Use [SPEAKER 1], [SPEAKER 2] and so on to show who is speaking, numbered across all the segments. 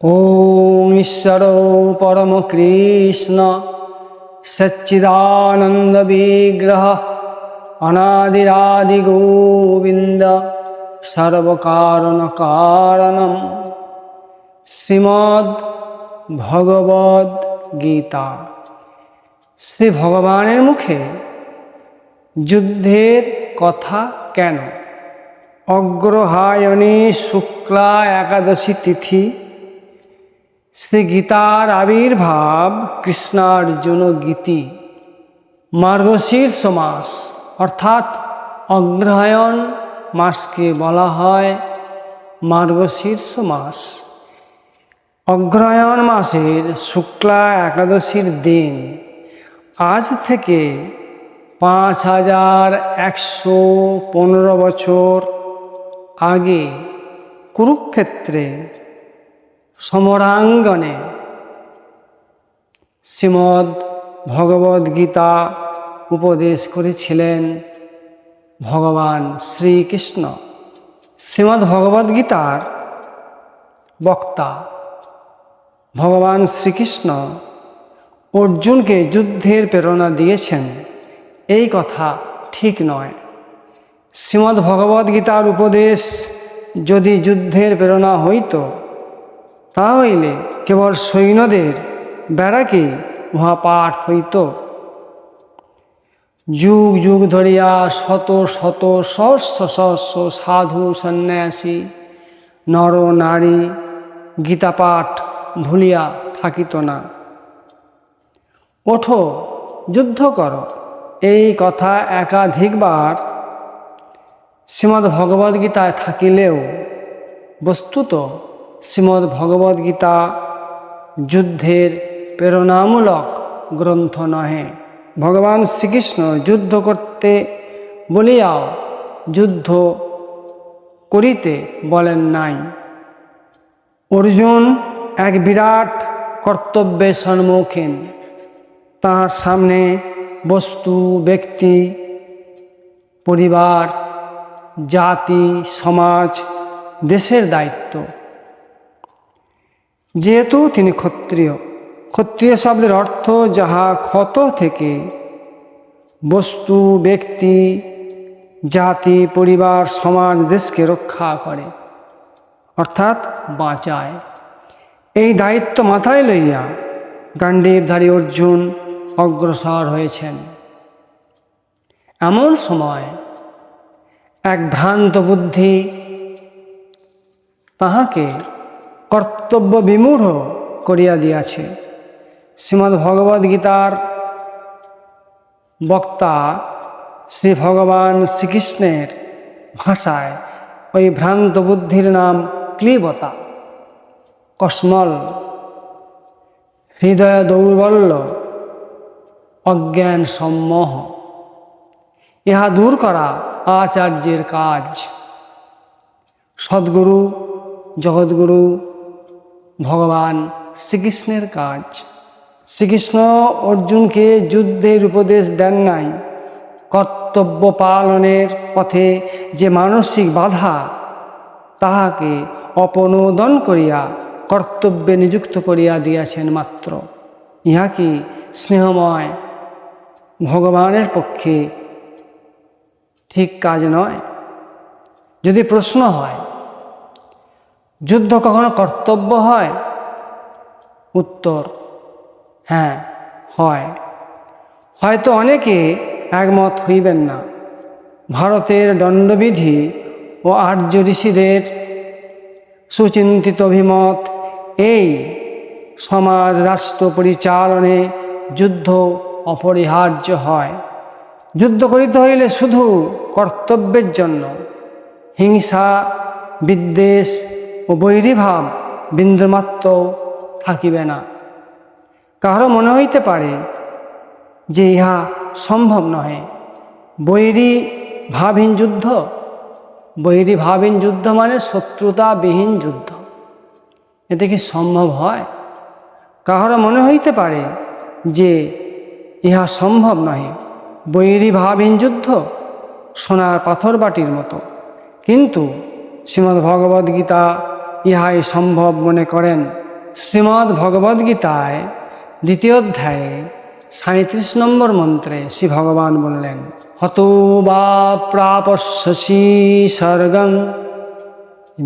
[SPEAKER 1] ॐ ईश्वरो परमकृष्ण सच्चिदानन्दविग्रह अनादिरादिगोविन्द सर्वकारणकारणं শ্রীমদ্ভগবদ্গীতা। শ্রী ভগবানের মুখে যুদ্ধের কথা কেন? অগ্রহায়ণী শুক্লা একাদশী তিথি শ্রী গীতার আবির্ভাব কৃষ্ণার্জুন গীতি। মার্গশীর্ষ মাস অর্থাৎ অগ্রহায়ণ মাসকে বলা হয় মার্গশীর্ষ মাস। অগ্রহায়ণ মাসের শুক্লা একাদশীর দিন আজ থেকে 5115 বছর আগে কুরুক্ষেত্রে সমরাঙ্গনে শ্রীমদ্ ভগবদ্গীতা উপদেশ করেছিলেন ভগবান শ্রীকৃষ্ণ। শ্রীমদ্ ভগবদ্গীতার বক্তা ভগবান শ্রীকৃষ্ণ অর্জুনকে যুদ্ধের প্রেরণা দিয়েছেন এই কথা ঠিক নয়। শ্রীমদ্ ভগবদ্গীতার উপদেশ যদি যুদ্ধের প্রেরণা হইত তাহলে কেবল সৈন্যদের ব্যারাকে উহা পাঠ হইত। যুগ যুগ ধরিয়া শত শত সহস্র সহস্র সাধু সন্ন্যাসী নর নারী গীতা পাঠ ভুলিয়া থাকিত না। ওঠো যুদ্ধ করো, এই কথা একাধিকবার শ্রীমদ্ ভগবদ্গীতায় থাকিলেও বস্তুত শ্রীমদ্ ভগবদ্গীতা যুদ্ধের প্রেরণামূলক গ্রন্থ নহে। ভগবান শ্রীকৃষ্ণ যুদ্ধ করতে বলিয়াও যুদ্ধ করিতে বলেন নাই। অর্জুন এক বিরাট কর্তব্যের সম্মুখীন। তার সামনে বস্তু, ব্যক্তি, পরিবার, জাতি, সমাজ, দেশের দায়িত্ব। যেহেতু তিনি ক্ষত্রিয়, ক্ষত্রিয় শব্দের অর্থ যাহা ক্ষত থেকে বস্তু, ব্যক্তি, জাতি, পরিবার, সমাজ, দেশকে রক্ষা করে অর্থাৎ বাঁচায়। এই দায়িত্ব মাথায় লইয়া গাণ্ডীবধারী অর্জুন অগ্রসর হয়েছেন। এমন সময় এক ভ্রান্ত বুদ্ধি তাহাকে কর্তব্য বিমূঢ় করিয়া দিয়াছে। শ্রীমদ্ ভগবদ্গীতার বক্তা শ্রী ভগবান শ্রীকৃষ্ণের ভাষায় ওই ভ্রান্ত বুদ্ধির নাম ক্লীবতা, কসমল, হৃদয় দৌর্বল্য, অজ্ঞান সম্মোহ। ইহা দূর করা আচার্যের কাজ। সদ্গুরু জগৎগুরু ভগবান শ্রীকৃষ্ণের কাজ। শ্রীকৃষ্ণ অর্জুনকে যুদ্ধের উপদেশ দেন নাই, কর্তব্য পালনের পথে যে মানসিক বাধা তাহাকে অপনোদন করিয়া কর্তব্যে নিযুক্ত করিয়া দিয়াছেন মাত্র। ইহা কি স্নেহময় ভগবানের পক্ষে ঠিক কাজ নয়? যদি প্রশ্ন হয় যুদ্ধ কখনো কর্তব্য হয়, উত্তর হ্যাঁ হয়। হয়তো অনেকে একমত হইবেন না। ভারতের দণ্ডবিধি ও আর্য ঋষিদের সুচিন্তিত অভিমত এই সমাজ রাষ্ট্র পরিচালনে যুদ্ধ অপরিহার্য হয়। যুদ্ধ করিতে হইলে শুধু কর্তব্যের জন্য হিংসা, বিদ্বেষ ও বৈরীভাব বিন্দুমাত্র থাকিবে না। কারো মনে হইতে পারে যে ইহা সম্ভব নহে। বৈরী ভাবহীন যুদ্ধ, বৈরী ভাবহীন যুদ্ধ মানে শত্রুতাবিহীন যুদ্ধ। এতে কি সম্ভব হয়? কাহারও মনে হইতে পারে যে ইহা সম্ভব নহে। বৈরী ভাবহীন যুদ্ধ সোনার পাথর বাটির মতো, কিন্তু শ্রীমদ্ ভগবদ্গীতা ইহাই সম্ভব মনে করেন। শ্রীমদ্ ভগবদ্গীতায় 2য় অধ্যায়ে 37 নম্বর মন্ত্রে শ্রী ভগবান বললেন, হতো বা প্রাপস্যসি স্বর্গং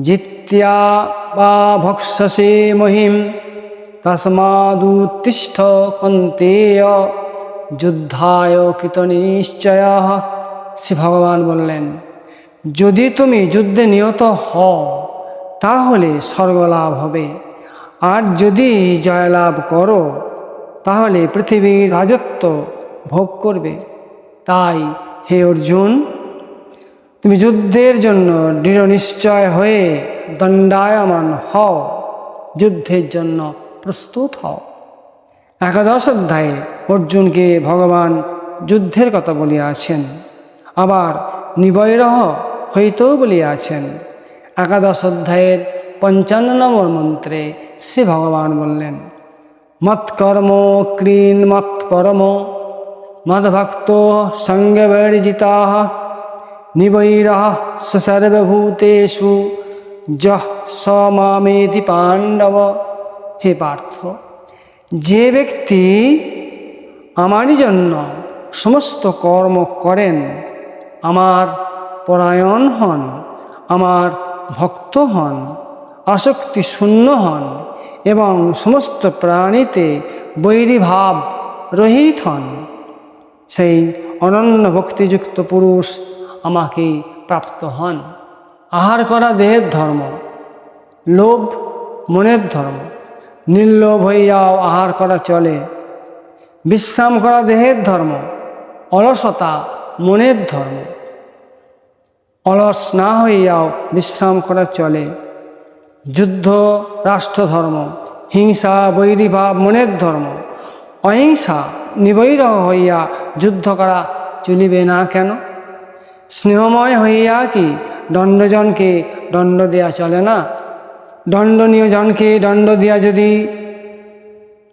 [SPEAKER 1] জিত্যা বা ভক্ষসে মহিম তস্মাদুত্তিষ্ঠ কন্তেয় যুদ্ধায় কৃতনিশ্চয়ঃ। শ্রী ভগবান বললেন, যদি তুমি যুদ্ধে নিহত হও তাহলে স্বর্গলাভ হবে, আর যদি জয়লাভ করো তাহলে পৃথিবীর রাজত্ব ভোগ করবে। তাই হে অর্জুন, তুমি যুদ্ধের জন্য দৃঢ় নিশ্চয় হয়ে দণ্ডায়মান হও, যুদ্ধের জন্য প্রস্তুত হও। 11 অধ্যায়ে অর্জুনকে ভগবান যুদ্ধের কথা বলিয়াছেন, আবার নিবৈরহ হইতেও বলিয়াছেন। 11 অধ্যায়ের 55 নম্বর মন্ত্রে শ্রী ভগবান বললেন, মৎকর্ম ক্রীন মৎপরম মদ্ভক্ত সঙ্গবর্জিতা নিবৈরহ সর্বভূতেষু যঃ স মামেতি পাণ্ডব। হে পার্থ, যে ব্যক্তি আমারই জন্য সমস্ত কর্ম করেন, আমার পরায়ণ হন, আমার ভক্ত হন, আসক্তি শূন্য হন এবং সমস্ত প্রাণীতে বৈরীভাব রহিত হন, সেই অনন্য ভক্তিযুক্ত পুরুষ আমাকে প্রাপ্ত হন। আহার করা দেহের ধর্ম, লোভ মনের ধর্ম। নির্লোভ হইয়াও আহার করা চলে। বিশ্রাম করা দেহের ধর্ম, অলসতা মনের ধর্ম। অলস না হইয়াও বিশ্রাম করা চলে। যুদ্ধ রাষ্ট্রধর্ম, হিংসা বৈরীভাব মনের ধর্ম। অহিংসা নিবৈরহ হইয়া যুদ্ধ করা চলিবে না কেন? স্নেহময় হইয়া কি দণ্ডজনকে দণ্ড দেয়া চলে না? দণ্ডনীয় জনকে দণ্ড দিয়া যদি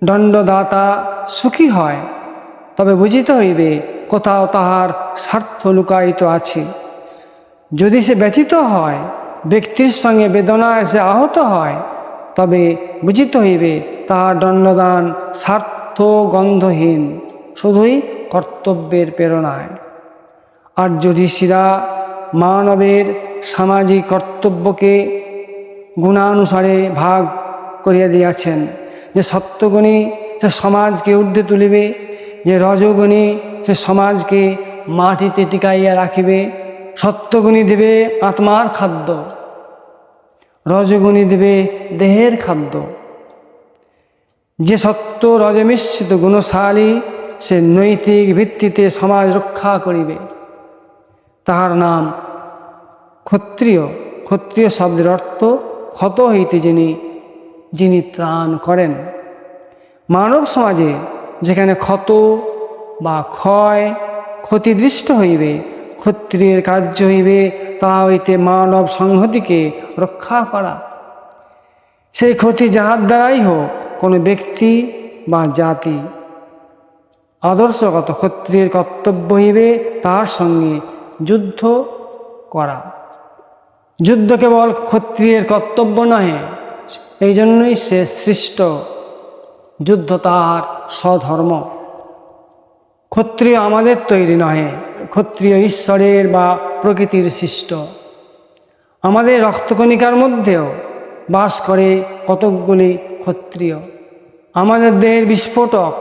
[SPEAKER 1] দণ্ডদাতা সুখী হয়, তবে বুঝিতে হইবে কোথাও তাহার স্বার্থ লুকায়িত আছে। যদি সে ব্যথিত হয়, ব্যক্তির সঙ্গে বেদনা এসে আহত হয়, তবে বুঝিতে হইবে তাহার দণ্ডদান স্বার্থ গন্ধহীন, শুধুই কর্তব্যের প্রেরণায়। আর্য ঋষিরা মানবের সামাজিক কর্তব্যকে গুণানুসারে ভাগ করিয়া দিয়াছেন। যে সত্যগুণী সে সমাজকে ঊর্ধ্বে তুলিবে, যে রজগুণী সে সমাজকে মাটিতে টিকাইয়া রাখিবে। সত্যগুণী দেবে আত্মার খাদ্য, রজগুণী দেবে দেহের খাদ্য। যে সত্য রজমিশ্রিত গুণশালী সে নৈতিক ভিত্তিতে সমাজ রক্ষা করিবে। তাহার নাম ক্ষত্রিয়। ক্ষত্রিয় শব্দের অর্থ ক্ষত হইতে যিনি ত্রাণ করেন। মানব সমাজে যেখানে ক্ষত বা ক্ষয় ক্ষতিদৃষ্ট হইবে, ক্ষত্রিয়ের কার্য হইবে তাহা হইতে মানব সংহতিকে রক্ষা করা। সেই ক্ষতি যাহার দ্বারাই হোক, কোনো ব্যক্তি বা জাতি। আদর্শগত ক্ষত্রিয়ের কর্তব্য হইবে তার সঙ্গে যুদ্ধ করা। যুদ্ধ কেবল ক্ষত্রিয়ের কর্তব্য নহে, এই জন্যই সে সৃষ্ট। যুদ্ধ তাহার স্বধর্ম। ক্ষত্রিয় আমাদের তৈরি নহে, ক্ষত্রিয় ঈশ্বরের বা প্রকৃতির সৃষ্ট। আমাদের রক্তকণিকার মধ্যেও বাস করে কতকগুলি ক্ষত্রিয়। আমাদের দেহের বিস্ফোটক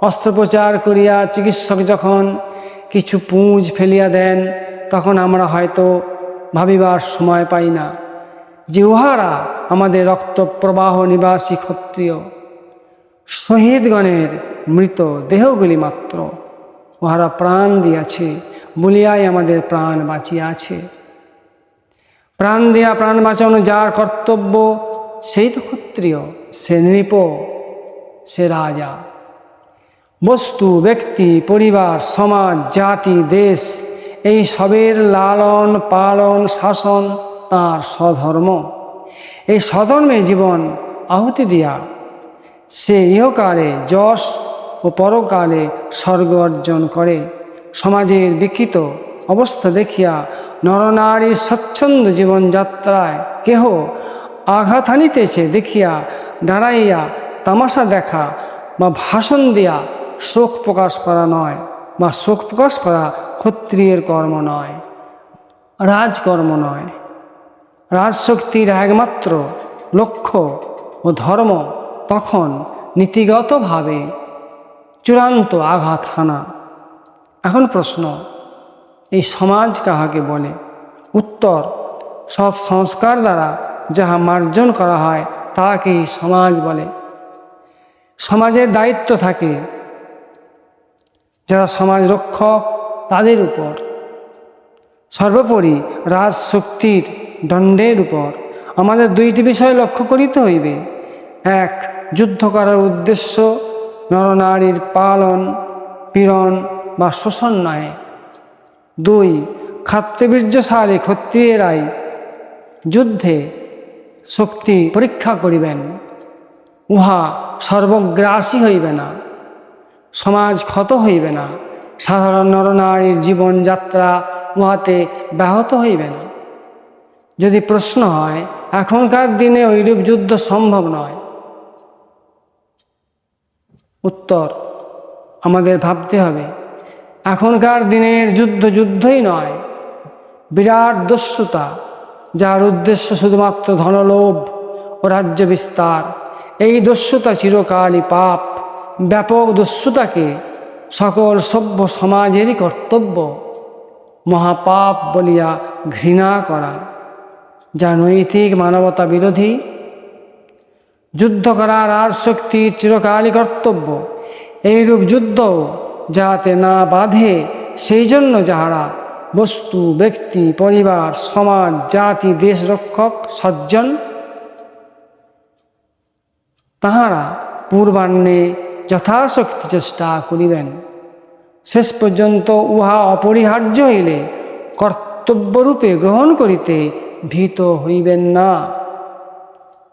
[SPEAKER 1] অস্ত্রোপচার করিয়া চিকিৎসক যখন কিছু পুঁজ ফেলিয়া দেন, তখন আমরা হয়তো ভাবিবার সময় পাই না যে উহারা আমাদের রক্ত প্রবাহ নিবাসী ক্ষত্রিয়। শহীদগণের মৃত দেহগুলি মাত্র, উহারা প্রাণ দিয়াছে বলিয়াই আমাদের প্রাণ বাঁচিয়াছে। প্রাণ দিয়া প্রাণ বাঁচানো যার কর্তব্য, সেই তো ক্ষত্রিয়। সে নৃপ, সে রাজা। বস্তু, ব্যক্তি, পরিবার, সমাজ, জাতি, দেশ, এই সবের লালন পালন শাসন তাঁর স্বধর্ম। এই স্বধর্মে জীবন আহুতি দিয়া সে ইহকালে যশ ও পরকালে স্বর্গ অর্জন করে। সমাজের বিকৃত অবস্থা দেখিয়া নরনারীর স্বচ্ছন্দ জীবনযাত্রায় কেহ আঘাত হানিতেছে দেখিয়া দাঁড়াইয়া তামাশা দেখা বা ভাষণ দিয়া শোক প্রকাশ করা নয়, বা শোক প্রকাশ করা ক্ষত্রিয়ের কর্ম নয়, রাজকর্ম নয়। রাজশক্তির একমাত্র লক্ষ্য ও ধর্ম তখন নীতিগতভাবে চূড়ান্ত আঘাত হানা। এখন প্রশ্ন, এই সমাজ কাহাকে বলে? উত্তর, সৎ সংস্কার দ্বারা যাহা মার্জন করা হয় তাহাকেই সমাজ বলে। সমাজের দায়িত্ব থাকে যারা সমাজ রক্ষক তাদের উপর, সর্বোপরি রাজশক্তির দণ্ডের উপর। আমাদের দুইটি বিষয় লক্ষ্য করিতে হইবে। এক, যুদ্ধ করার উদ্দেশ্য নরনারীর পালন, পীড়ন বা শোষণ নয়। দুই, ক্ষাত্রবীর্যশালী ক্ষত্রিয়েরাই যুদ্ধে শক্তি পরীক্ষা করিবেন, উহা সর্বগ্রাসী হইবে না, সমাজ ক্ষত হইবে না, সাধারণ নরনারীর জীবনযাত্রা উহাতে ব্যাহত হইবে না। যদি প্রশ্ন হয় এখনকার দিনে ঐরূপ যুদ্ধ সম্ভব নয়, উত্তর, আমাদের ভাবতে হবে এখনকার দিনের যুদ্ধ যুদ্ধই নয়, বিরাট দস্যুতা, যার উদ্দেশ্য শুধুমাত্র ধনলোভ ও রাজ্য বিস্তার। এই দস্যুতা চিরকালই পাপ। ব্যাপক দস্যুতাকে সকল সভ্য সমাজেরই কর্তব্য মহাপাপ বলিয়া ঘৃণা করা, যা নৈতিক মানবতা বিরোধী। যুদ্ধ করা রাজশক্তির চিরকালই কর্তব্য। এইরূপ যুদ্ধ যাতে না বাধে সেই জন্য যাহারা বস্তু, ব্যক্তি, পরিবার, সমাজ, জাতি, দেশ রক্ষক সজ্জন, তাহারা পূর্বাহ্নে যথাশক্তি চেষ্টা করিবেন। শেষ পর্যন্ত উহা অপরিহার্য হইলে কর্তব্যরূপে গ্রহণ করিতে ভীত হইবেন না।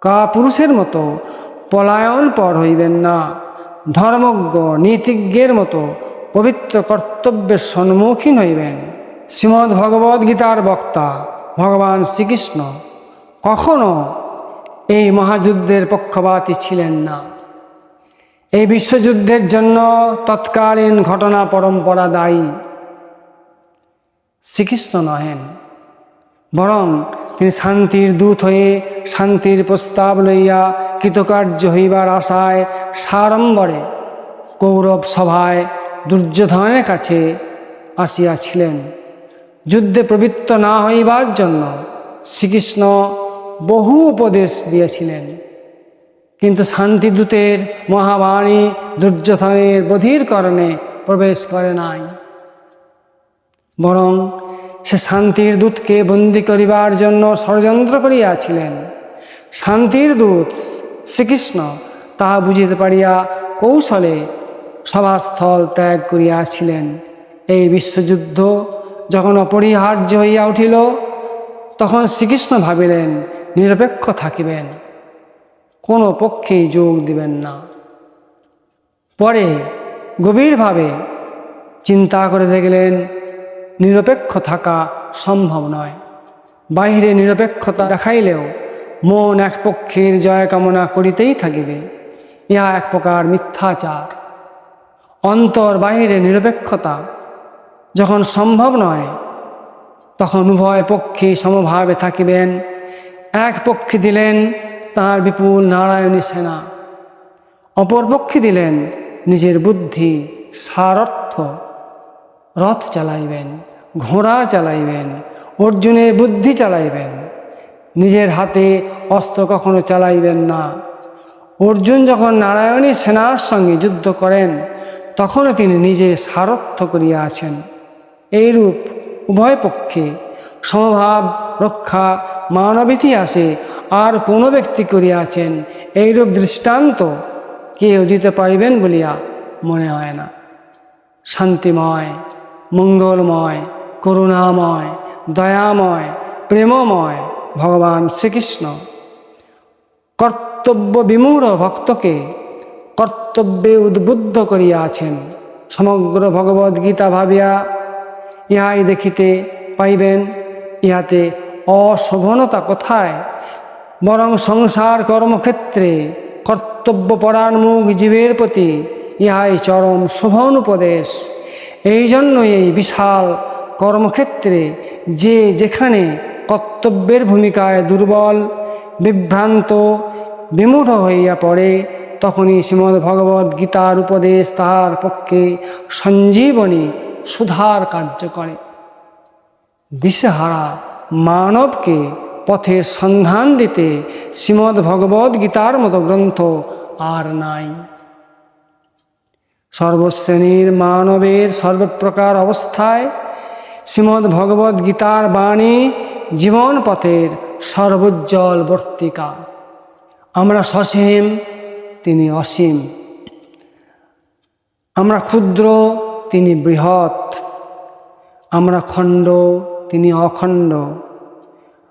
[SPEAKER 1] কাপুরুষের মতো পলায়নপর হইবেন না। ধর্মজ্ঞ নীতিজ্ঞের মতো পবিত্র কর্তব্যের সম্মুখীন হইবেন। শ্রীমদ্ ভগবদ্ গীতার বক্তা ভগবান শ্রীকৃষ্ণ কখনো এই মহাযুদ্ধের পক্ষপাতী ছিলেন না। এই বিশ্বযুদ্ধের জন্য তৎকালীন ঘটনা পরম্পরা দায়ী, শ্রীকৃষ্ণ নহেন। বরং তিনি শান্তির দূত হয়ে শান্তির প্রস্তাব লইয়া কৃতকার্য হইবার আশায় সাড়ম্বরে কৌরব সভায় দুর্যোধনের কাছে আসিয়াছিলেন। যুদ্ধে প্রবৃত্ত না হইবার জন্য শ্রীকৃষ্ণ বহু উপদেশ দিয়েছিলেন, কিন্তু শান্তিদূতের মহাবাণী দুর্যোধনের বধিরকরণে প্রবেশ করে নাই। বরং সে শান্তির দূতকে বন্দী করিবার জন্য ষড়যন্ত্র করিয়াছিলেন। শান্তির দূত শ্রীকৃষ্ণ তাহা বুঝিতে পারিয়া কৌশলে সভাস্থল ত্যাগ করিয়াছিলেন। এই বিশ্বযুদ্ধ যখন অপরিহার্য হইয়া উঠিল, তখন শ্রীকৃষ্ণ ভাবিলেন নিরপেক্ষ থাকিবেন, কোনো পক্ষেই যোগ দিবেন না। পরে গভীরভাবে চিন্তা করে দেখলেন নিরপেক্ষ থাকা সম্ভব নয়। বাহিরে নিরপেক্ষতা দেখাইলেও মন এক পক্ষের জয় কামনা করিতেই থাকিবে, ইহা এক প্রকার মিথ্যাচার। অন্তর বাহিরে নিরপেক্ষতা যখন সম্ভব নয়, তখন উভয় পক্ষে সমভাবে থাকিবেন। এক পক্ষে দিলেন তাঁর বিপুল নারায়ণী সেনা, অপর পক্ষে দিলেন নিজের বুদ্ধি সারথ্য। রথ চালাইবেন, ঘোড়া চালাইবেন, অর্জুনের বুদ্ধি চালাইবেন, নিজের হাতে অস্ত্র কখনো চালাইবেন না। অর্জুন যখন নারায়ণী সেনার সঙ্গে যুদ্ধ করেন, তখনও তিনি নিজে সারথ্য করিয়াছেন। এইরূপ উভয় পক্ষে সমভাব রক্ষা মানব ইতিহাসে আর কোনো ব্যক্তি করিয়াছেন এইরূপ দৃষ্টান্ত কেউ দিতে পারিবেন বলিয়া মনে হয় না। শান্তিময়, মঙ্গলময়, করুণাময়, দয়াময়, প্রেমময় ভগবান শ্রীকৃষ্ণ কর্তব্য বিমূঢ় ভক্তকে কর্তব্যে উদ্বুদ্ধ করিয়াছেন। সমগ্র ভগবদ্গীতা ভাবিয়া ইহাই দেখিতে পাইবেন, ইহাতে অশোভনতা কোথায়। বরং সংসার কর্মক্ষেত্রে কর্তব্যপরায়ণ মুখ জীবের প্রতি ইহাই চরম শোভনোপদেশ। এই জন্যই এই বিশাল কর্মক্ষেত্রে যে যেখানে কর্তব্যের ভূমিকায় দুর্বল, বিভ্রান্ত, বিমূঢ় হইয়া পড়ে, তখনই শ্রীমদ্ ভগবদ্ গীতার উপদেশ তাহার পক্ষে সঞ্জীবনী সুধার কার্য করে। দিশেহারা মানবকে পথের সন্ধান দিতে শ্রীমদ্ ভগবদ্ গীতার মতো গ্রন্থ আর নাই। সর্বশ্রেণীর মানবের সর্বপ্রকার অবস্থায় শ্রীমদ্ ভগবদ্ গীতার বাণী জীবন পথের সর্বোজ্জ্বল বর্তিকা। আমরা সসীম, তিনি অসীম। আমরা ক্ষুদ্র, তিনি বৃহৎ। আমরা খণ্ড, তিনি অখণ্ড।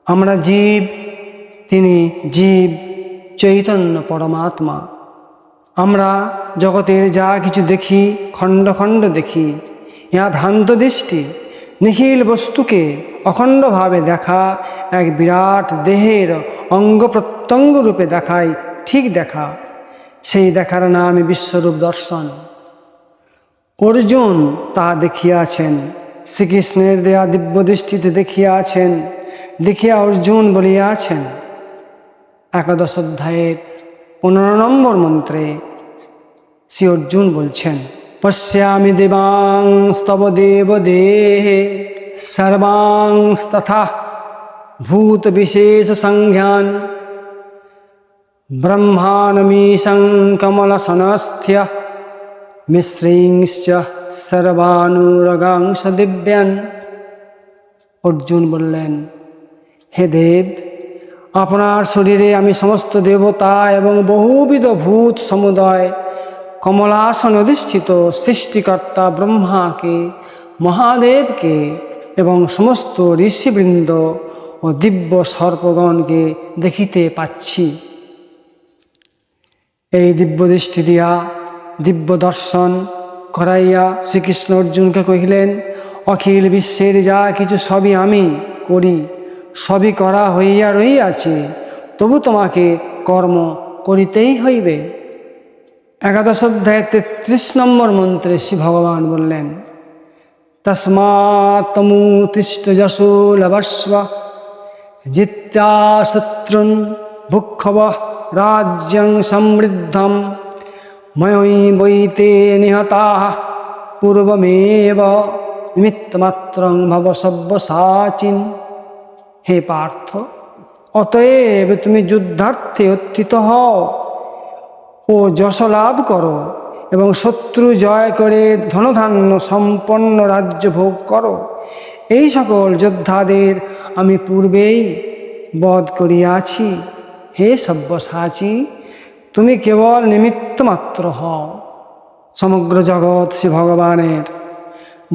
[SPEAKER 1] আমরা জীব, তিনি জীব চৈতন্য পরমাত্মা। আমরা জগতের যা কিছু দেখি, খণ্ড খণ্ড দেখি, ইহা ভ্রান্ত দৃষ্টি। নিখিল বস্তুকে অখণ্ডভাবে দেখা এক বিরাট দেহের অঙ্গ প্রত্যঙ্গ রূপে দেখায় ঠিক দেখা। সেই দেখার নামই বিশ্বরূপ দর্শন। অর্জুন তা দেখিয়াছেন, শ্রীকৃষ্ণের দেয়া দিব্য দৃষ্টিতে দেখিয়াছেন। দেখিয়া অর্জুন বলিয়াছেন, একাদশ অধ্যায়ের 15 নম্বর মন্ত্রে শ্রী অর্জুন বলছেন, পশ্যামি দেবাংস্তব দেব দেহে সর্বাংস্তথা ভূত বিশেষ সংজ্ঞান ব্রহ্মাণমীশং কমলসনস্থ্য মিশ্রিংশ্চ সর্বানুরগাংশ দিব্যান। অর্জুন বললেন, হে দেব, আপনার শরীরে আমি সমস্ত দেবতা এবং বহুবিধ ভূত সমুদয়, কমলাসন অধিষ্ঠিত সৃষ্টিকর্তা ব্রহ্মাকে, মহাদেবকে এবং সমস্ত ঋষিবৃন্দ ও দিব্য সর্পগণকে দেখিতে পাচ্ছি। এই দিব্য দৃষ্টি দিয়া দিব্য দর্শন করাইয়া শ্রীকৃষ্ণ অর্জুনকে কহিলেন, অখিল বিশ্বের যা কিছু সবই আমি করি, সবই করা হইয়া রহিয়াছে, তবু তোমাকে কর্ম করিতেই হইবে। একাদশ অধ্যায় 33 নম্বর মন্ত্রে শ্রী ভগবান বললেন, তস্মাৎ তমুতিষ্ঠ যশো লভস্ব জিত্বা শত্রুন ভুক্ষবঃ রাজ্যং সমৃদ্ধম ময়ৈবৈতে নিহতাঃ পূর্বমেব নিমিত্তমাত্রং ভব সব্যসাচিন। হে পার্থ, অতএব তুমি যুদ্ধার্থে উত্থিত হও ও যশ লাভ করো এবং শত্রু জয় করে ধনধান্য সম্পন্ন রাজ্য ভোগ করো। এই সকল যোদ্ধাদের আমি পূর্বেই বধ করিয়াছি। হে সব্যসাচী, তুমি কেবল নিমিত্ত মাত্র হও। সমগ্র জগৎ শ্রী ভগবানের।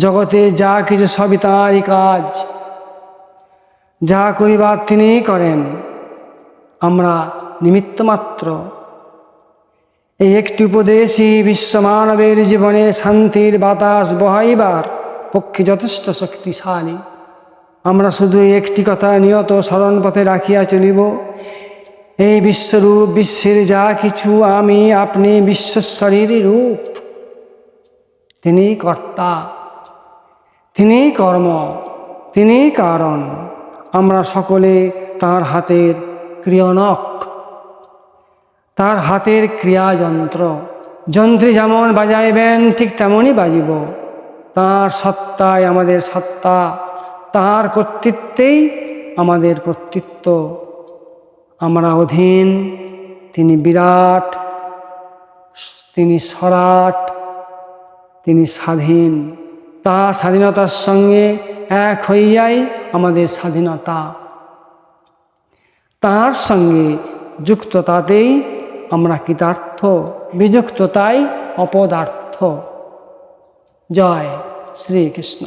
[SPEAKER 1] জগতে যা কিছু সবই তাঁরই কাজ, যা করিবার তিনিই করেন, আমরা নিমিত্ত মাত্র। এই একটি উপদেশই বিশ্বমানবের জীবনে শান্তির বাতাস বহাইবার পক্ষে যথেষ্ট শক্তিশালী। আমরা শুধু একটি কথা নিয়ত স্মরণ পথে রাখিয়া চলিব, এই বিশ্বরূপ, বিশ্বের যা কিছু আমি আপনি বিশ্বস্বরীর রূপ। তিনিই কর্তা, তিনিই কর্ম, তিনিই কারণ। আমরা সকলে তাঁর হাতের ক্রিয়নক, তার হাতের ক্রিয়াযন্ত্র। যন্ত্রী যেমন বাজাইবেন ঠিক তেমনই বাজিব। তাঁর সত্তায় আমাদের সত্তা, তাঁর কর্তৃত্বেই আমাদের কর্তৃত্ব। আমরা অধীন, তিনি বিরাট, তিনি সরাট, তিনি স্বাধীন। তাঁর স্বাধীনতার সঙ্গে এক হইয়াই আমাদের স্বাধীনতা। তাঁর সঙ্গে যুক্ততাতেই আমরা কৃতার্থ, বিযুক্ততাই অপদার্থ। জয় শ্রীকৃষ্ণ।